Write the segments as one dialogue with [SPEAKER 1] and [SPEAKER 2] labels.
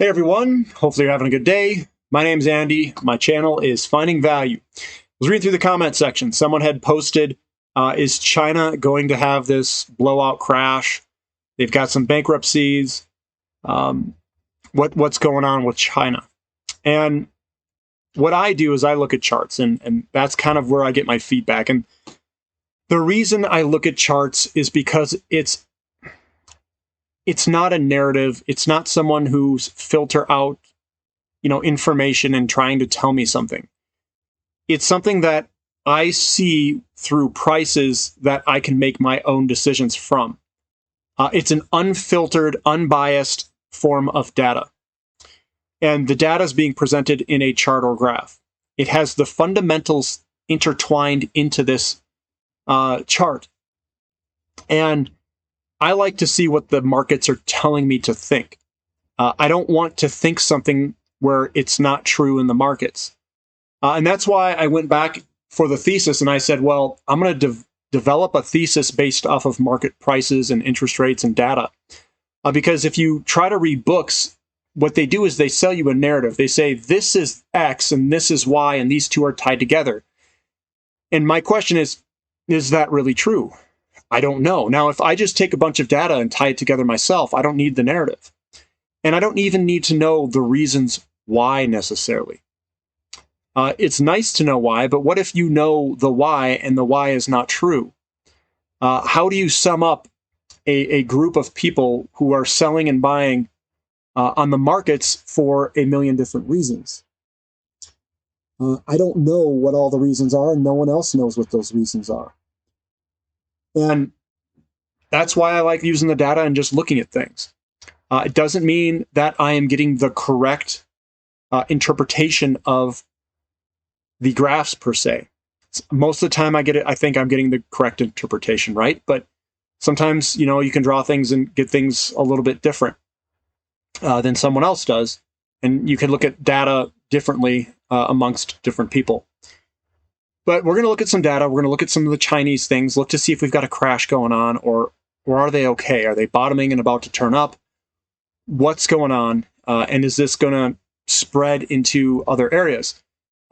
[SPEAKER 1] Hey everyone, hopefully you're having a good day. My name's Andy. My channel is Finding Value. I was reading through the comment section. Someone had posted, is China going to have this blowout crash? They've got some bankruptcies. What's going on with China? And what I do is I look at charts, and that's kind of where I get my feedback. And the reason I look at charts is because it's not a narrative. It's not someone who's filter out, information and trying to tell me something. It's something that I see through prices that I can make my own decisions from. It's an unfiltered, unbiased form of data. And the data is being presented in a chart or graph. It has the fundamentals intertwined into this chart. And I like to see what the markets are telling me to think. I don't want to think something where it's not true in the markets. And that's why I went back for the thesis and I said, well, I'm going to develop a thesis based off of market prices and interest rates and data. Because if you try to read books, what they do is they sell you a narrative. They say, this is X and this is Y, and these two are tied together. And my question is that really true? I don't know. Now, if I just take a bunch of data and tie it together myself, I don't need the narrative. And I don't even need to know the reasons why necessarily. It's nice to know why, but what if you know the why and the why is not true? How do you sum up a group of people who are selling and buying on the markets for a million different reasons? I don't know what all the reasons are, and no one else knows what those reasons are. And that's why I like using the data and just looking at things. It doesn't mean that I am getting the correct interpretation of the graphs per se. Most of the time I think I'm getting the correct interpretation, right? But sometimes, you can draw things and get things a little bit different than someone else does. And you can look at data differently amongst different people. But we're going to look at some data. We're going to look at some of the Chinese things, look to see if we've got a crash going on, or are they okay? Are they bottoming and about to turn up? What's going on? And is this going to spread into other areas?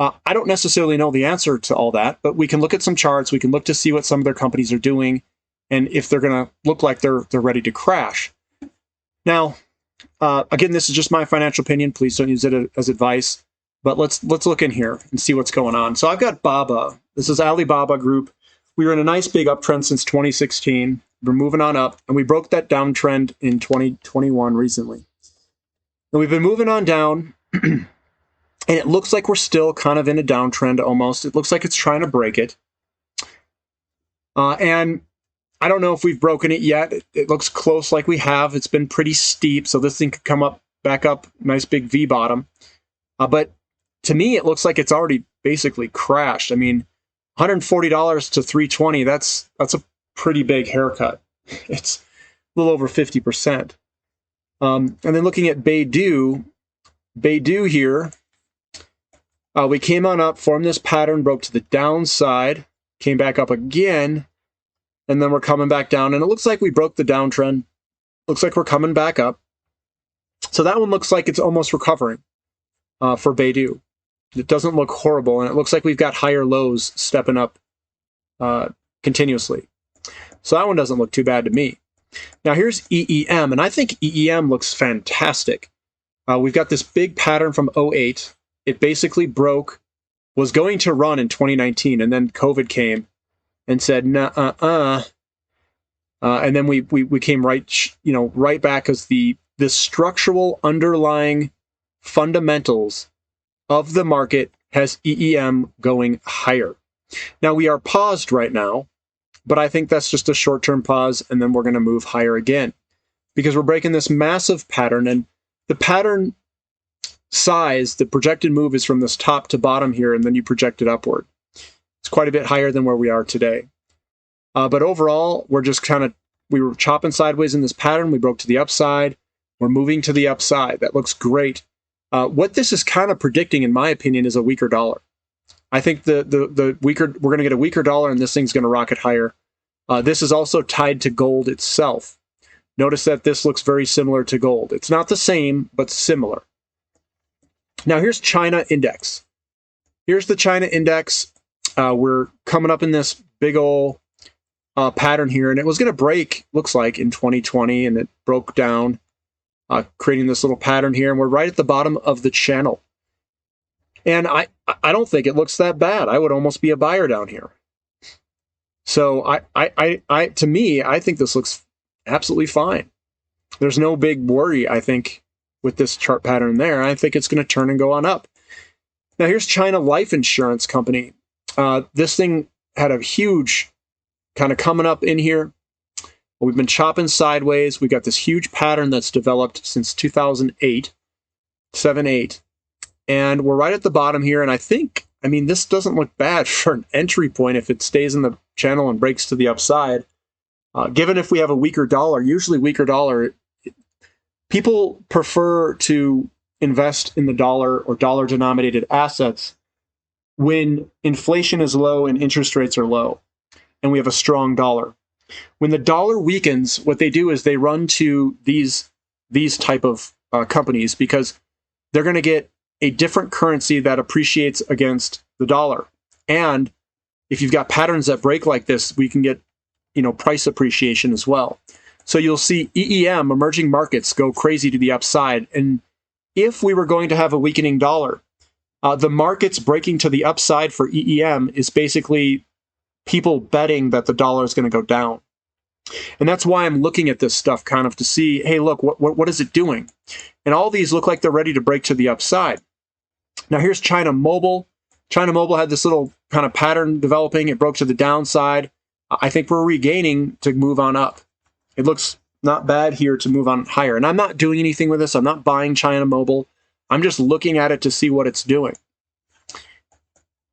[SPEAKER 1] I don't necessarily know the answer to all that, but we can look at some charts. We can look to see what some of their companies are doing and if they're going to look like they're ready to crash. Now, again, this is just my financial opinion. Please don't use it as advice. But let's look in here and see what's going on. So I've got BABA. This is Alibaba Group. We were in a nice big uptrend since 2016. We're moving on up, and we broke that downtrend in 2021 recently. And we've been moving on down, and it looks like we're still kind of in a downtrend almost. It looks like it's trying to break it. And I don't know if we've broken it yet. It looks close like we have. It's been pretty steep, so this thing could come back up, nice big V bottom. But to me, it looks like it's already basically crashed. I mean, $140 to $320, that's a pretty big haircut. It's a little over 50%. And then looking at Beidou here, we came on up, formed this pattern, broke to the downside, came back up again, and then we're coming back down. And it looks like we broke the downtrend. Looks like we're coming back up. So that one looks like it's almost recovering for Beidou. It doesn't look horrible, and it looks like we've got higher lows stepping up continuously. So that one doesn't look too bad to me. Now here's EEM, and I think EEM looks fantastic. We've got this big pattern from 2008. It basically broke, was going to run in 2019, and then COVID came and said, nah, and then we came right back as the structural underlying fundamentals of the market has EEM going higher. Now we are paused right now, but I think that's just a short-term pause, and then we're going to move higher again because we're breaking this massive pattern, and the pattern size, the projected move is from this top to bottom here, and then you project it upward. It's quite a bit higher than where we are today. But overall, we're just we were chopping sideways in this pattern. We broke to the upside. We're moving to the upside. That looks great. What this is kind of predicting, in my opinion, is a weaker dollar. I think we're going to get a weaker dollar, and this thing's going to rocket higher. This is also tied to gold itself. Notice that this looks very similar to gold. It's not the same, but similar. Now here's China index. Here's the China index. We're coming up in this big old pattern here, and it was going to break, looks like, in 2020, and it broke down, creating this little pattern here, and we're right at the bottom of the channel. And I don't think it looks that bad. I would almost be a buyer down here. So to me, I think this looks absolutely fine. There's no big worry, I think, with this chart pattern there. I think it's going to turn and go on up. Now here's China Life Insurance Company. This thing had a huge kind of coming up in here. We've been chopping sideways. We got this huge pattern that's developed since 2008, 7-8. And we're right at the bottom here. And I mean, this doesn't look bad for an entry point if it stays in the channel and breaks to the upside. Given if we have a weaker dollar, usually weaker dollar, people prefer to invest in the dollar or dollar-denominated assets when inflation is low and interest rates are low, and we have a strong dollar. When the dollar weakens, what they do is they run to these type of companies because they're going to get a different currency that appreciates against the dollar. And if you've got patterns that break like this, we can get, price appreciation as well. So you'll see EEM, emerging markets, go crazy to the upside. And if we were going to have a weakening dollar, the markets breaking to the upside for EEM is basically people betting that the dollar is going to go down. And that's why I'm looking at this stuff kind of to see, hey, look, what is it doing? And all these look like they're ready to break to the upside. Now here's China Mobile. China Mobile had this little kind of pattern developing. It broke to the downside. I think we're regaining to move on up. It looks not bad here to move on higher. And I'm not doing anything with this. I'm not buying China Mobile. I'm just looking at it to see what it's doing.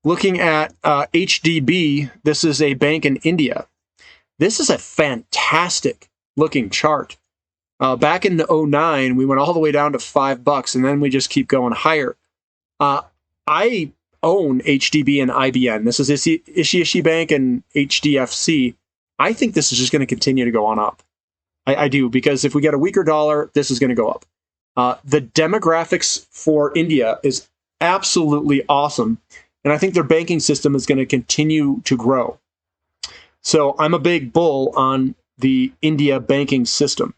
[SPEAKER 1] Looking at HDB, this is a bank in India. This is a fantastic looking chart. Back in 2009, we went all the way down to $5, and then we just keep going higher. I own HDB and IBN. This is Ishi Bank and HDFC. I think this is just going to continue to go on up. I do, because if we get a weaker dollar, this is going to go up. The demographics for India is absolutely awesome, and I think their banking system is going to continue to grow. So I'm a big bull on the India banking system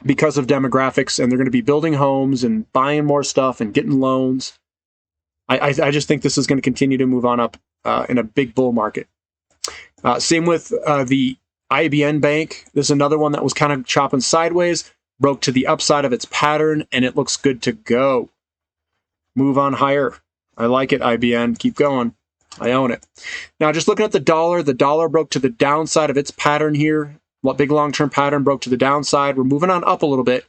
[SPEAKER 1] because of demographics, and they're going to be building homes and buying more stuff and getting loans. I just think this is going to continue to move on up in a big bull market. Same with the IBN Bank. This is another one that was kind of chopping sideways, broke to the upside of its pattern, and it looks good to go. Move on higher. I like it, IBN. Keep going. I own it. Now, just looking at the dollar broke to the downside of its pattern here. What big long-term pattern broke to the downside. We're moving on up a little bit.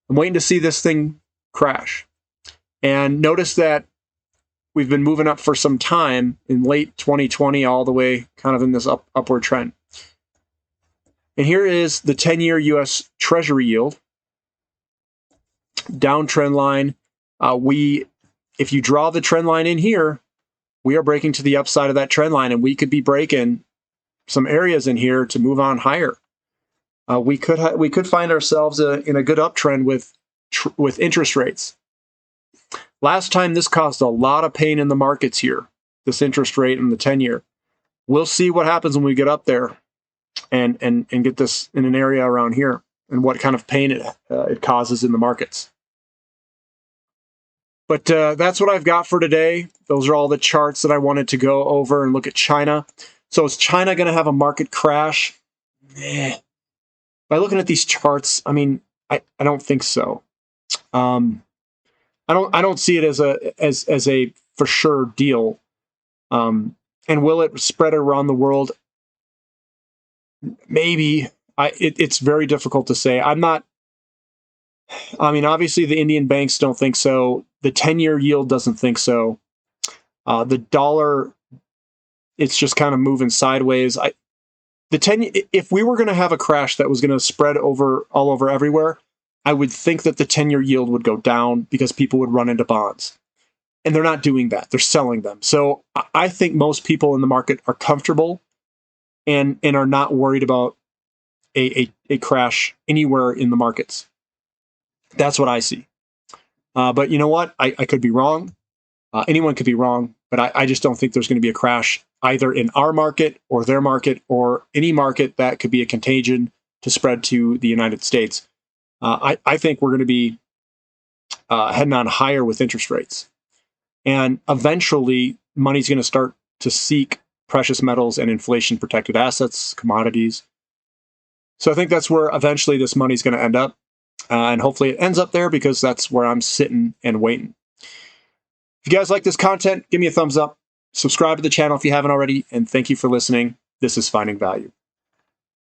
[SPEAKER 1] I'm waiting to see this thing crash. And notice that we've been moving up for some time in late 2020, all the way kind of in this upward trend. And here is the 10-year U.S. Treasury yield. Downtrend line. If you draw the trend line in here, we are breaking to the upside of that trend line, and we could be breaking some areas in here to move on higher. We could find ourselves in a good uptrend with interest rates. Last time this caused a lot of pain in the markets here, this interest rate and the 10-year. We'll see what happens when we get up there and get this in an area around here and what kind of pain it causes in the markets. But that's what I've got for today. Those are all the charts that I wanted to go over and look at China. So is China going to have a market crash? By looking at these charts, I mean, I don't think so. I don't see it as a for sure deal. And will it spread around the world? Maybe. It's very difficult to say. Obviously the Indian banks don't think so. The 10-year yield doesn't think so. The dollar, it's just kind of moving sideways. If we were going to have a crash that was going to spread all over everywhere, I would think that the 10-year yield would go down because people would run into bonds. And they're not doing that. They're selling them. So I think most people in the market are comfortable and are not worried about a crash anywhere in the markets. That's what I see. But you know what? I could be wrong. Anyone could be wrong, but I just don't think there's going to be a crash either in our market or their market or any market that could be a contagion to spread to the United States. I think we're going to be heading on higher with interest rates. And eventually, money's going to start to seek precious metals and inflation-protected assets, commodities. So I think that's where eventually this money's going to end up. And hopefully it ends up there because that's where I'm sitting and waiting. If you guys like this content, give me a thumbs up. Subscribe to the channel if you haven't already. And thank you for listening. This is Finding Value.